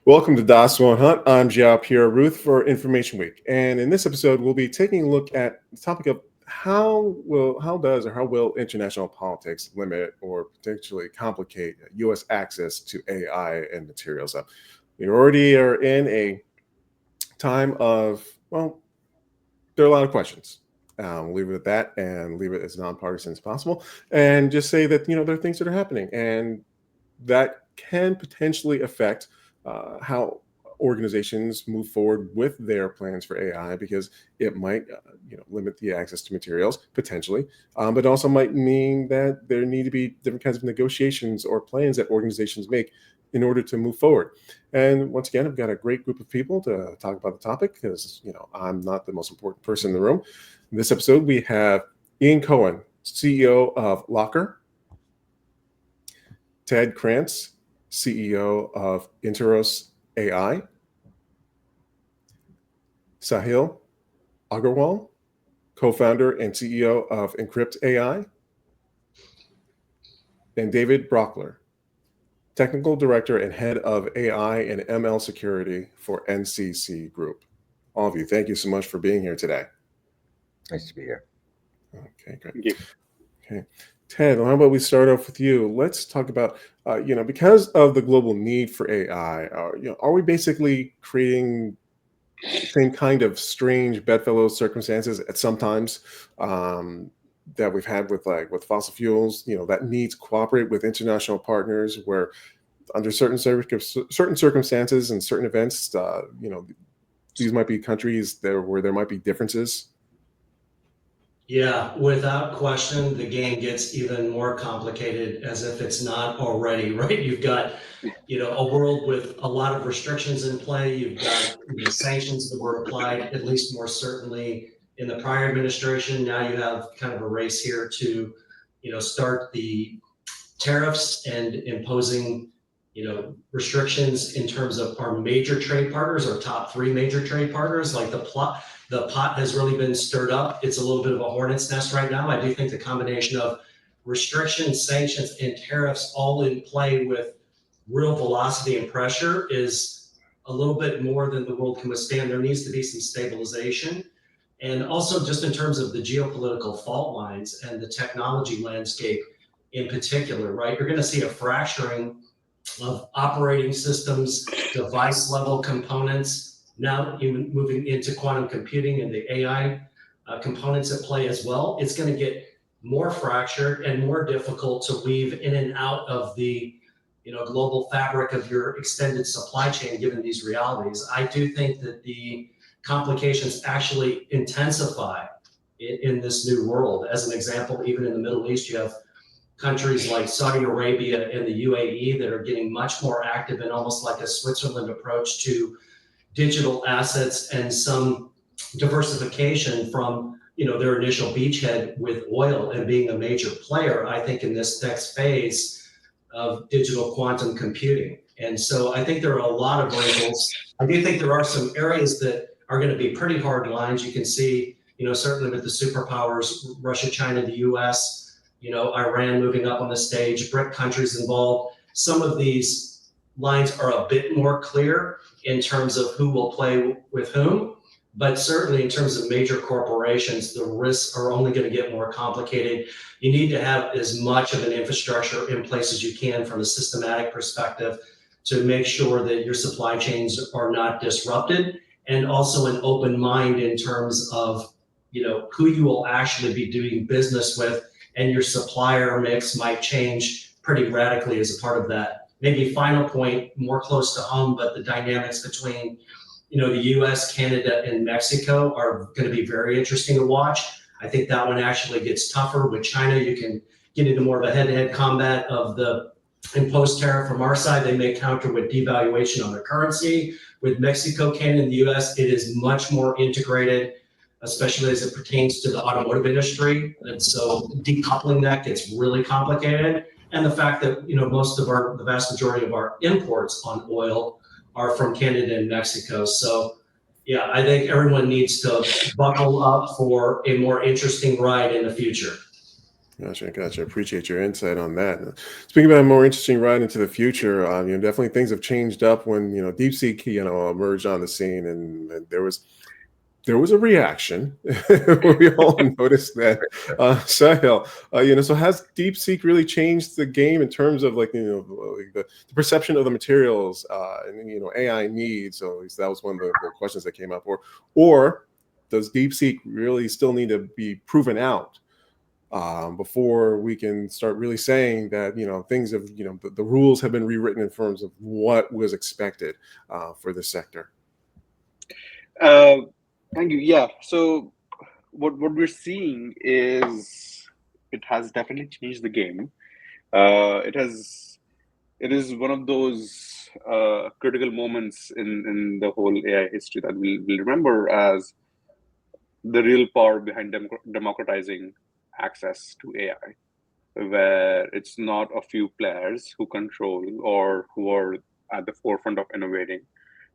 Welcome to Das One Hunt. I'm Jao Pierre Ruth for Information Week, and in this episode, we'll be taking a look at the topic of how will international politics limit or potentially complicate U.S. access to AI and materials. We already are in a time of there are a lot of questions. We'll leave it at that and leave it as nonpartisan as possible, and just say that there are things that are happening, and that can potentially affect how organizations move forward with their plans for AI, because it might limit the access to materials potentially, but also might mean that there need to be different kinds of negotiations or plans that organizations make in order to move forward. And once again, I've got a great group of people to talk about the topic, because I'm not the most important person in the room. In this episode, we have Cohen, CEO of Lokker; Ted Krantz, CEO of Interos AI; Sahil Agarwal, co-founder and CEO of Enkrypt AI; and David Brauchler, technical director and head of AI and ML security for NCC Group. All of you, thank you so much for being here today. Nice to be here. Okay, great. Thank you. Okay. Ted, how about we start off with you? Let's talk about, because of the global need for AI, are we basically creating the same kind of strange bedfellows circumstances at sometimes that we've had with fossil fuels, that need to cooperate with international partners, where under certain circumstances and certain events, these might be countries where there might be differences? Yeah, without question, the game gets even more complicated, as if it's not already, right? You've got, a world with a lot of restrictions in play. You've got sanctions that were applied, at least more certainly in the prior administration. Now you have kind of a race here to, start the tariffs and imposing, restrictions in terms of our major trade partners, our top three major trade partners. Like the pot has really been stirred up. It's a little bit of a hornet's nest right now. I do think the combination of restrictions, sanctions, and tariffs all in play with real velocity and pressure is a little bit more than the world can withstand. There needs to be some stabilization. And also just in terms of the geopolitical fault lines and the technology landscape in particular, right? You're going to see a fracturing of operating systems, device level components, now even moving into quantum computing and the AI components at play as well. It's going to get more fractured and more difficult to weave in and out of the global fabric of your extended supply chain, given these realities. I do think that the complications actually intensify in this new world. As an example, even in the Middle East, you have countries like Saudi Arabia and the UAE that are getting much more active in almost like a Switzerland approach to digital assets and some diversification from their initial beachhead with oil and being a major player, I think, in this next phase of digital quantum computing. And so I think there are a lot of wrinkles. I do think there are some areas that are going to be pretty hard lines. You can see, certainly with the superpowers, Russia, China, the US, Iran moving up on the stage, BRIC countries involved. Some of these lines are a bit more clear in terms of who will play with whom, but certainly in terms of major corporations, the risks are only going to get more complicated. You need to have as much of an infrastructure in place as you can from a systematic perspective to make sure that your supply chains are not disrupted, and also an open mind in terms of who you will actually be doing business with, and your supplier mix might change pretty radically as a part of that. Maybe final point, more close to home, but the dynamics between the US, Canada, and Mexico are going to be very interesting to watch. I think that one actually gets tougher. With China, you can get into more of a head-to-head combat of the imposed tariff from our side. They may counter with devaluation on their currency. With Mexico, Canada, and the US, it is much more integrated, especially as it pertains to the automotive industry. And so decoupling that gets really complicated. And the fact that, the vast majority of our imports on oil are from Canada and Mexico. So yeah, I think everyone needs to buckle up for a more interesting ride in the future. Gotcha. Appreciate your insight on that. Speaking about a more interesting ride into the future, definitely things have changed up when DeepSeek emerged on the scene, and there was a reaction. We all noticed that. Sahil, so has DeepSeek really changed the game in terms of like the perception of the materials and AI needs? So at least that was one of the questions that came up. Or does DeepSeek really still need to be proven out before we can start really saying that things have the rules have been rewritten in terms of what was expected for this sector? Thank you. Yeah. So what we're seeing is it has definitely changed the game. It is one of those critical moments in the whole AI history that we'll remember as the real power behind democratizing access to AI, where it's not a few players who control or who are at the forefront of innovating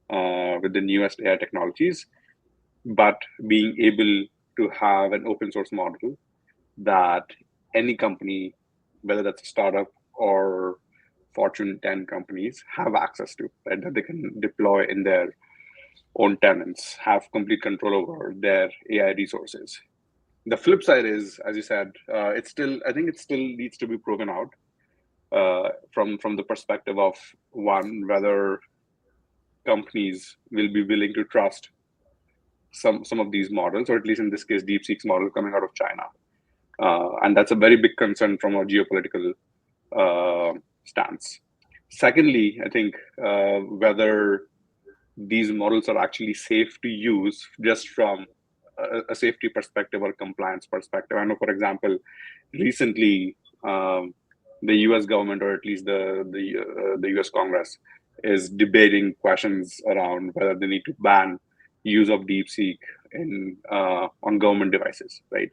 with the newest AI technologies, but being able to have an open source model that any company, whether that's a startup or Fortune 10 companies, have access to, right? That they can deploy in their own tenants, have complete control over their AI resources. The flip side is, as you said, I think it still needs to be proven out from the perspective of one, whether companies will be willing to trust some of these models, or at least in this case, DeepSeek's model coming out of China. And that's a very big concern from a geopolitical stance. Secondly, I think whether these models are actually safe to use just from a safety perspective or compliance perspective. I know, for example, recently the U.S. government, or at least the U.S. Congress, is debating questions around whether they need to ban use of DeepSeek on government devices, right?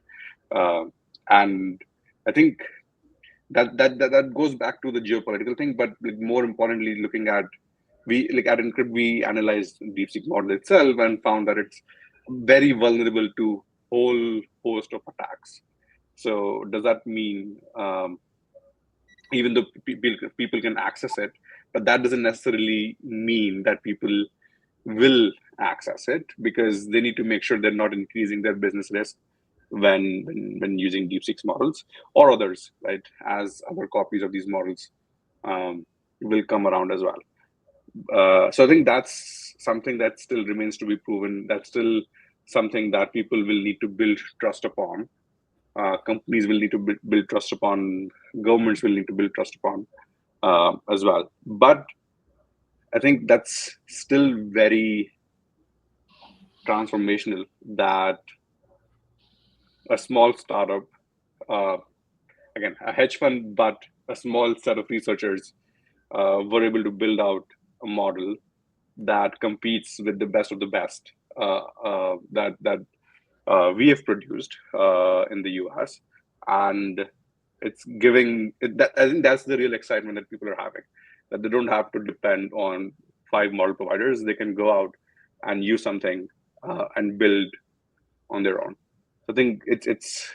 And I think that goes back to the geopolitical thing, but more importantly, looking at at Enkrypt, we analyzed DeepSeek model itself and found that it's very vulnerable to whole host of attacks. So does that mean even though people can access it, but that doesn't necessarily mean that people will access it, because they need to make sure they're not increasing their business risk when using DeepSeek's models or others, right? As other copies of these models will come around as well. So I think that's something that still remains to be proven. That's still something that people will need to build trust upon. Companies will need to build trust upon. Governments will need to build trust upon as well. But I think that's still very transformational that a small startup, again, a hedge fund, but a small set of researchers were able to build out a model that competes with the best of the best that we have produced in the US. And it's giving, I think that's the real excitement that people are having, that they don't have to depend on 5 model providers. They can go out and use something and build on their own. I think it's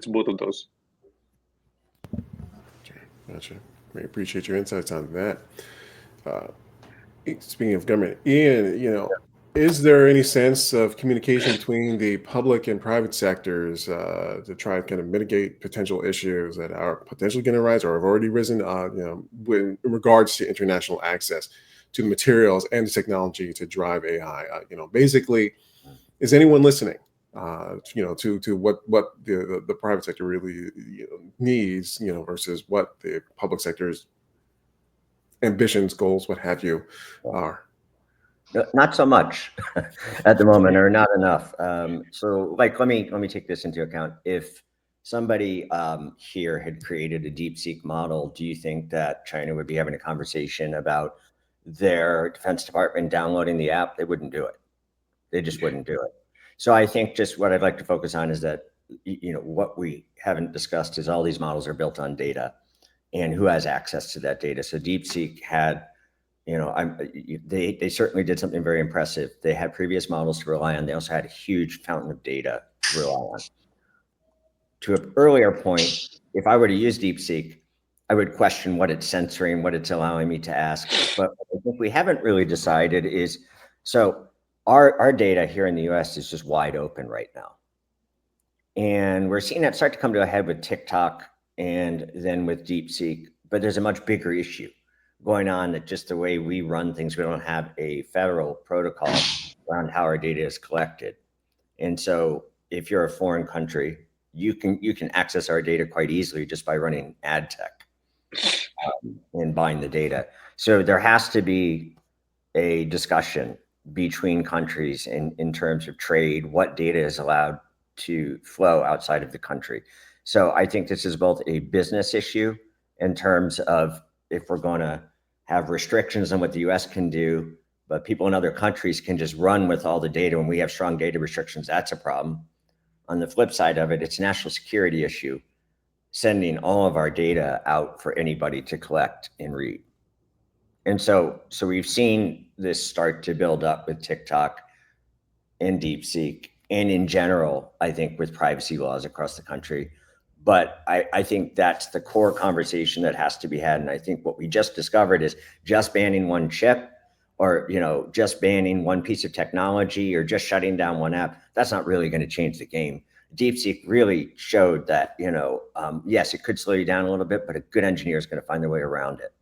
both of those. Gotcha. We appreciate your insights on that. Speaking of government, Ian, is there any sense of communication between the public and private sectors to try and kind of mitigate potential issues that are potentially going to arise or have already risen, in regards to international access to the materials and the technology to drive AI? Basically, is anyone listening? To what the private sector really needs, versus what the public sector's ambitions, goals, what have you, are. Not so much at the moment, or not enough. So, let me take this into account. If somebody here had created a DeepSeek model, do you think that China would be having a conversation about their Defense Department downloading the app? They wouldn't do it. They just wouldn't do it. So I think just what I'd like to focus on is that, what we haven't discussed is all these models are built on data, and who has access to that data. So DeepSeek had, they certainly did something very impressive. They had previous models to rely on. They also had a huge fountain of data to rely on. to an earlier point, if I were to use DeepSeek, I would question what it's censoring, what it's allowing me to ask. But what I think we haven't really decided is, so our data here in the US is just wide open right now. And we're seeing that start to come to a head with TikTok and then with DeepSeek, but there's a much bigger issue going on that just the way we run things, we don't have a federal protocol around how our data is collected. And so if you're a foreign country, you can access our data quite easily just by running ad tech and buying the data. So there has to be a discussion between countries in terms of trade, what data is allowed to flow outside of the country. So I think this is both a business issue in terms of if we're going to have restrictions on what the US can do, but people in other countries can just run with all the data when we have strong data restrictions, that's a problem. On the flip side of it, it's a national security issue, sending all of our data out for anybody to collect and read. And so we've seen this start to build up with TikTok and DeepSeek, and in general, I think with privacy laws across the country. But I think that's the core conversation that has to be had. And I think what we just discovered is just banning one chip or just banning one piece of technology or just shutting down one app, that's not really going to change the game. DeepSeek really showed that, yes, it could slow you down a little bit, but a good engineer is going to find their way around it.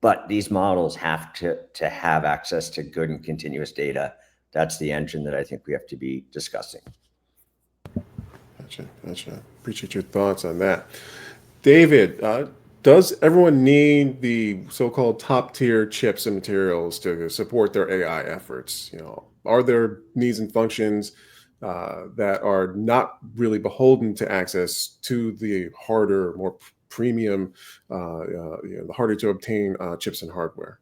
But these models have to have access to good and continuous data. That's the engine that I think we have to be discussing. Gotcha. Appreciate your thoughts on that. David, does everyone need the so-called top-tier chips and materials to support their AI efforts? Are there needs and functions that are not really beholden to access to the harder, more premium, the harder to obtain chips and hardware?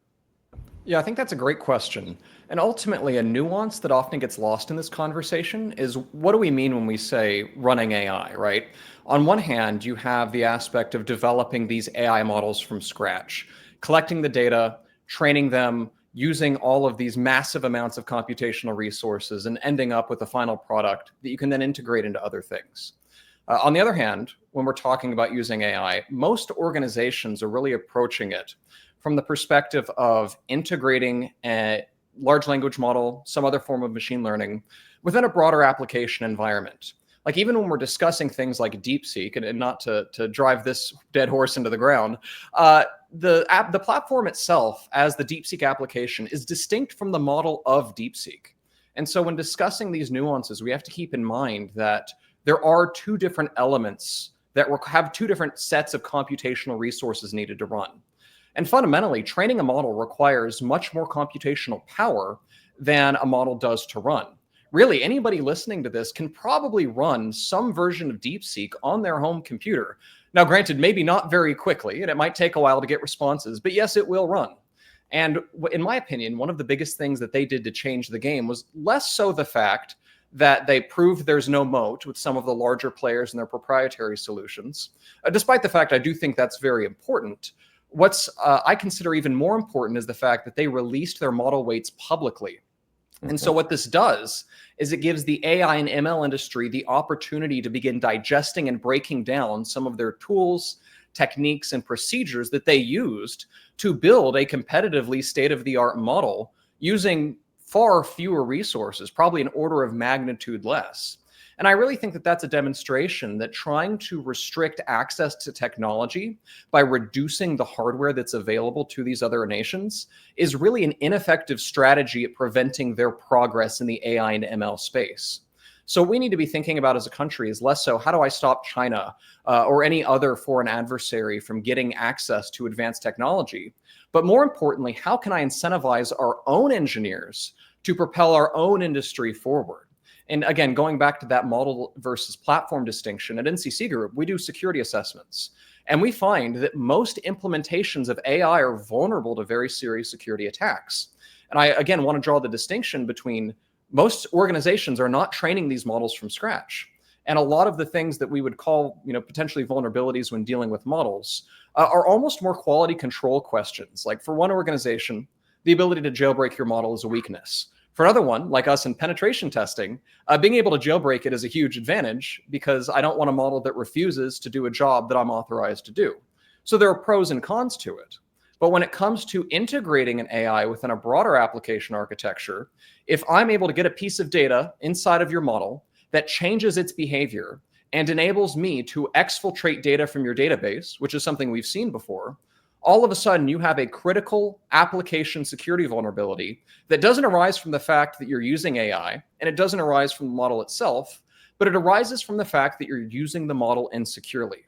Yeah, I think that's a great question. And ultimately, a nuance that often gets lost in this conversation is what do we mean when we say running AI, right? On one hand, you have the aspect of developing these AI models from scratch, collecting the data, training them, using all of these massive amounts of computational resources and ending up with a final product that you can then integrate into other things. On the other hand, when we're talking about using AI, most organizations are really approaching it from the perspective of integrating a large language model, some other form of machine learning within a broader application environment. Like even when we're discussing things like DeepSeek, and not to drive this dead horse into the ground, the platform itself as the DeepSeek application is distinct from the model of DeepSeek. And so when discussing these nuances, we have to keep in mind that there are two different elements that have two different sets of computational resources needed to run. And fundamentally, training a model requires much more computational power than a model does to run. Really, anybody listening to this can probably run some version of DeepSeek on their home computer. Now, granted, maybe not very quickly, and it might take a while to get responses, but yes, it will run. And in my opinion, one of the biggest things that they did to change the game was less so the fact that they proved there's no moat with some of the larger players and their proprietary solutions. Despite the fact I do think that's very important, what's I consider even more important is the fact that they released their model weights publicly. And so what this does is it gives the AI and ML industry the opportunity to begin digesting and breaking down some of their tools, techniques, and procedures that they used to build a competitively state-of-the-art model using far fewer resources, probably an order of magnitude less. And I really think that that's a demonstration that trying to restrict access to technology by reducing the hardware that's available to these other nations is really an ineffective strategy at preventing their progress in the AI and ML space. So what we need to be thinking about as a country is less so, how do I stop China or any other foreign adversary from getting access to advanced technology? But more importantly, how can I incentivize our own engineers to propel our own industry forward? And again, going back to that model versus platform distinction, at NCC Group, we do security assessments. And we find that most implementations of AI are vulnerable to very serious security attacks. And I, again, want to draw the distinction between most organizations are not training these models from scratch. And a lot of the things that we would call, potentially vulnerabilities when dealing with models are almost more quality control questions. Like for one organization, the ability to jailbreak your model is a weakness. For another one, like us in penetration testing, being able to jailbreak it is a huge advantage because I don't want a model that refuses to do a job that I'm authorized to do. So there are pros and cons to it. But when it comes to integrating an AI within a broader application architecture, if I'm able to get a piece of data inside of your model that changes its behavior and enables me to exfiltrate data from your database, which is something we've seen before, all of a sudden you have a critical application security vulnerability that doesn't arise from the fact that you're using AI, and it doesn't arise from the model itself, but it arises from the fact that you're using the model insecurely.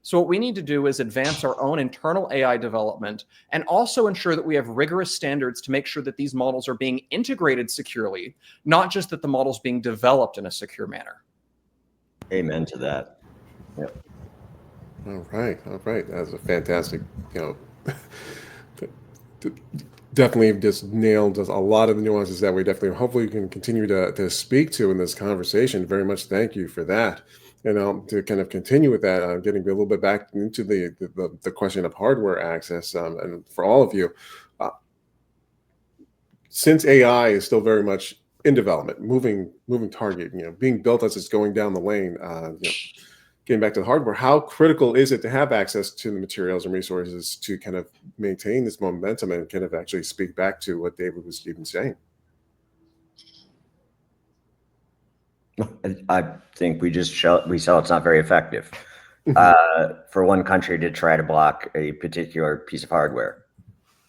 So what we need to do is advance our own internal AI development and also ensure that we have rigorous standards to make sure that these models are being integrated securely, not just that the model's being developed in a secure manner. Amen to that. Yep. All right. That's a fantastic, definitely just nailed a lot of the nuances that we definitely hopefully can continue to speak to in this conversation. Very much thank you for that. And to kind of continue with that, getting a little bit back into the question of hardware access, and for all of you, since AI is still very much in development, moving target, being built as it's going down the lane, getting back to the hardware, how critical is it to have access to the materials and resources to kind of maintain this momentum and kind of actually speak back to what David was even saying? I think we saw it's not very effective for one country to try to block a particular piece of hardware.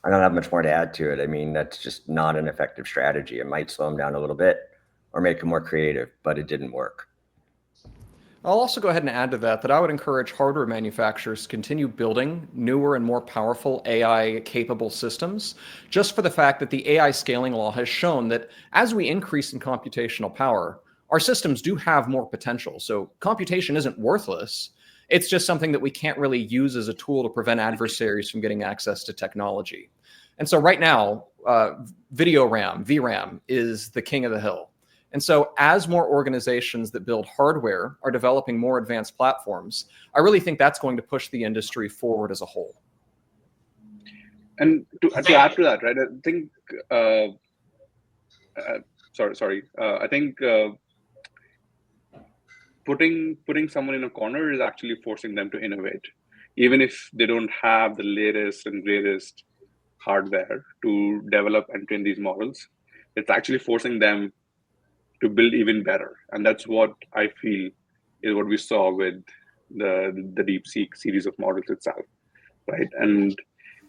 I don't have much more to add to it. I mean, that's just not an effective strategy. It might slow them down a little bit or make them more creative, but it didn't work. I'll also go ahead and add to that I would encourage hardware manufacturers to continue building newer and more powerful AI-capable systems, just for the fact that the AI scaling law has shown that as we increase in computational power, our systems do have more potential. So computation isn't worthless. It's just something that we can't really use as a tool to prevent adversaries from getting access to technology. And so right now, video RAM, VRAM, is the king of the hill. And so as more organizations that build hardware are developing more advanced platforms, I really think that's going to push the industry forward as a whole. And to add to that, right, I think, I think putting someone in a corner is actually forcing them to innovate, even if they don't have the latest and greatest hardware to develop and train these models. It's actually forcing them to build even better, and that's what I feel is what we saw with the DeepSeek series of models itself, right? And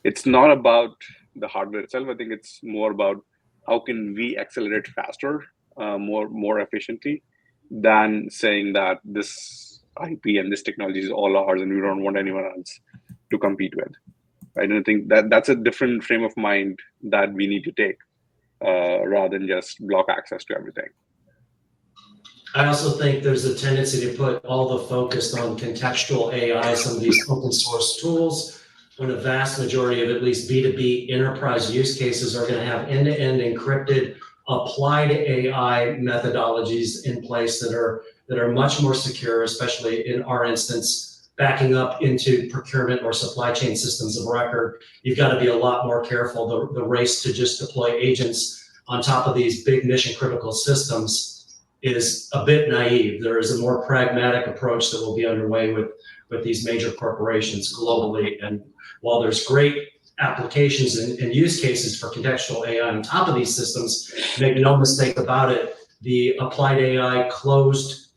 it's not about the hardware itself. I think it's more about how can we accelerate faster, more efficiently, than saying that this IP and this technology is all ours and we don't want anyone else to compete with, right? And I think that's a different frame of mind that we need to take, rather than just block access to everything. I also think there's a tendency to put all the focus on contextual AI, some of these open source tools, when a vast majority of at least B2B enterprise use cases are going to have end-to-end encrypted applied AI methodologies in place that are much more secure, especially in our instance, backing up into procurement or supply chain systems of record. You've got to be a lot more careful. The race to just deploy agents on top of these big mission critical systems is a bit naive. There is a more pragmatic approach that will be underway with these major corporations globally. And while there's great applications and use cases for contextual AI on top of these systems, make no mistake about it, the applied AI closed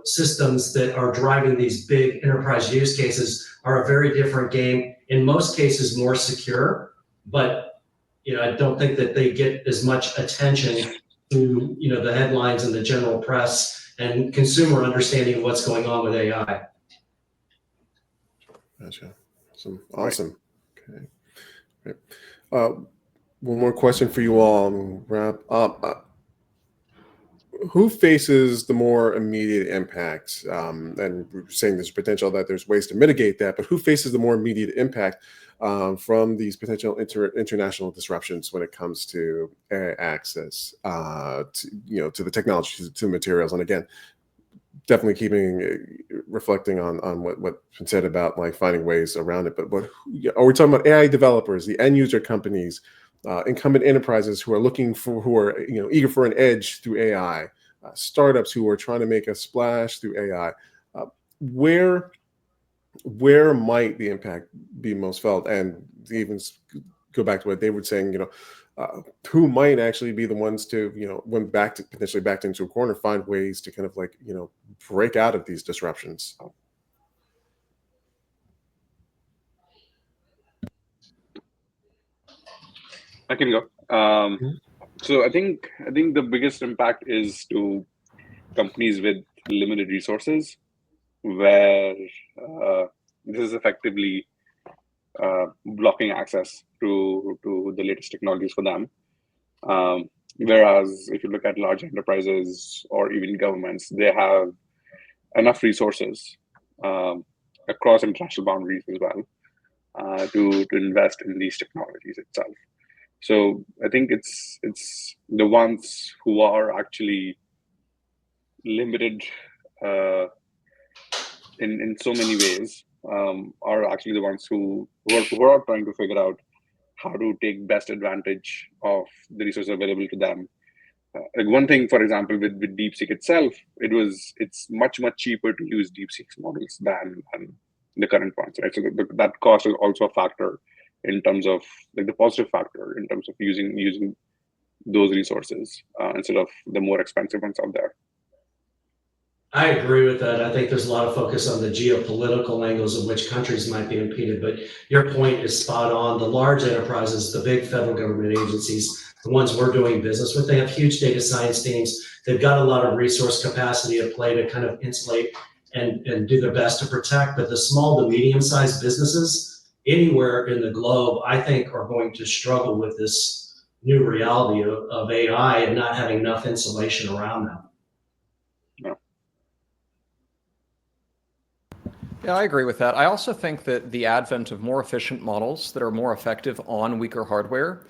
systems that are driving these big enterprise use cases are a very different game, in most cases more secure, but I don't think that they get as much attention to the headlines and the general press and consumer understanding of what's going on with AI. Gotcha. Awesome. Okay. Great. One more question for you all and wrap up. Who faces the more immediate impact? And we're saying there's potential that there's ways to mitigate that, but who faces the more immediate impact from these potential international disruptions when it comes to access to the technology, to materials? And again, definitely reflecting on what's been said about like finding ways around it. But are we talking about AI developers, the end user companies, incumbent enterprises who are eager for an edge through AI, startups who are trying to make a splash through AI. Where might the impact be most felt? And even go back to what they were saying, who might actually be the ones to, when potentially backed into a corner, find ways to kind of break out of these disruptions? I can go. So I think the biggest impact is to companies with limited resources, where this is effectively blocking access to the latest technologies for them. Whereas if you look at large enterprises or even governments, they have enough resources across international boundaries as well to invest in these technologies itself. So I think it's the ones who are actually limited in so many ways are actually the ones who are trying to figure out how to take best advantage of the resources available to them. Like one thing, for example, with DeepSeek itself, it's much cheaper to use DeepSeek's models than the current ones, right? So that cost is also a factor in terms of the positive factor in terms of using those resources instead of the more expensive ones out there. I agree with that. I think there's a lot of focus on the geopolitical angles of which countries might be impeded, but your point is spot on. The large enterprises, the big federal government agencies, the ones we're doing business with, they have huge data science teams. They've got a lot of resource capacity at play to kind of insulate and do their best to protect. But the small to medium-sized businesses anywhere in the globe, I think, are going to struggle with this new reality of AI and not having enough insulation around them. Yeah, I agree with that. I also think that the advent of more efficient models that are more effective on weaker hardware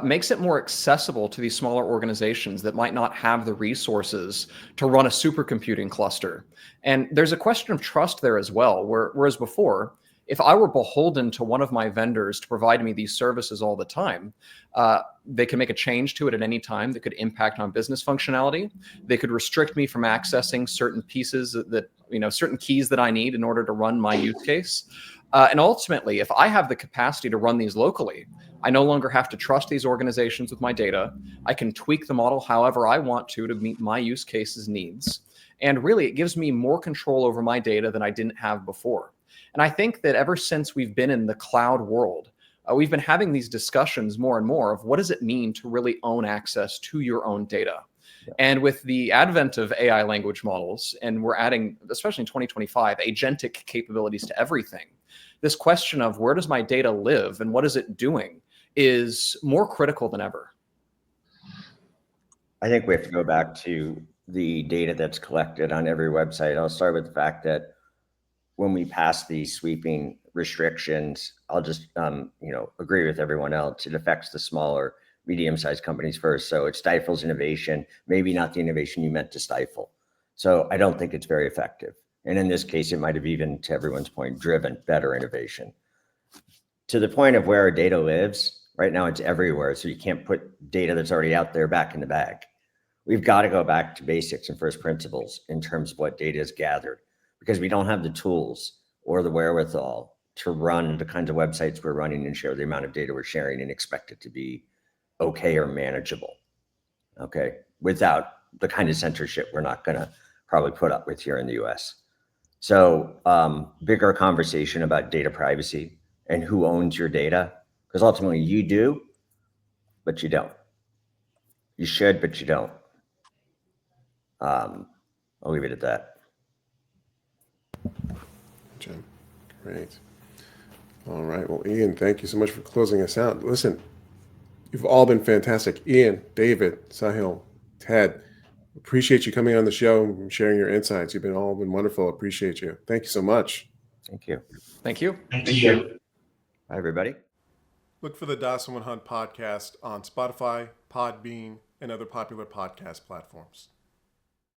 makes it more accessible to these smaller organizations that might not have the resources to run a supercomputing cluster. And there's a question of trust there as well, whereas before, if I were beholden to one of my vendors to provide me these services all the time, they can make a change to it at any time that could impact on business functionality. They could restrict me from accessing certain pieces that, certain keys that I need in order to run my use case. And ultimately, if I have the capacity to run these locally, I no longer have to trust these organizations with my data. I can tweak the model however I want to meet my use case's needs. And really, it gives me more control over my data than I didn't have before. And I think that ever since we've been in the cloud world, we've been having these discussions more and more of what does it mean to really own access to your own data. Yeah. And with the advent of AI language models, and we're adding, especially in 2025, agentic capabilities to everything, this question of where does my data live and what is it doing is more critical than ever. I think we have to go back to the data that's collected on every website. I'll start with the fact that when we pass these sweeping restrictions, I'll just agree with everyone else. It affects the smaller, medium-sized companies first. So it stifles innovation, maybe not the innovation you meant to stifle. So I don't think it's very effective. And in this case, it might have even, to everyone's point, driven better innovation. To the point of where our data lives, right now it's everywhere. So you can't put data that's already out there back in the bag. We've got to go back to basics and first principles in terms of what data is gathered, because we don't have the tools or the wherewithal to run the kinds of websites we're running and share the amount of data we're sharing and expect it to be okay or manageable, okay, without the kind of censorship we're not going to probably put up with here in the US. So bigger conversation about data privacy and who owns your data, because ultimately you do, but you don't. You should, but you don't. I'll leave it at that. Jim, great. All right. Well, Ian, thank you so much for closing us out. Listen, you've all been fantastic. Ian, David, Sahil, Ted, appreciate you coming on the show and sharing your insights. You've all been wonderful. Appreciate you. Thank you so much. Thank you. Thank you. Thank you. Bye, everybody. Look for the Dawson Hunt podcast on Spotify, Podbean, and other popular podcast platforms.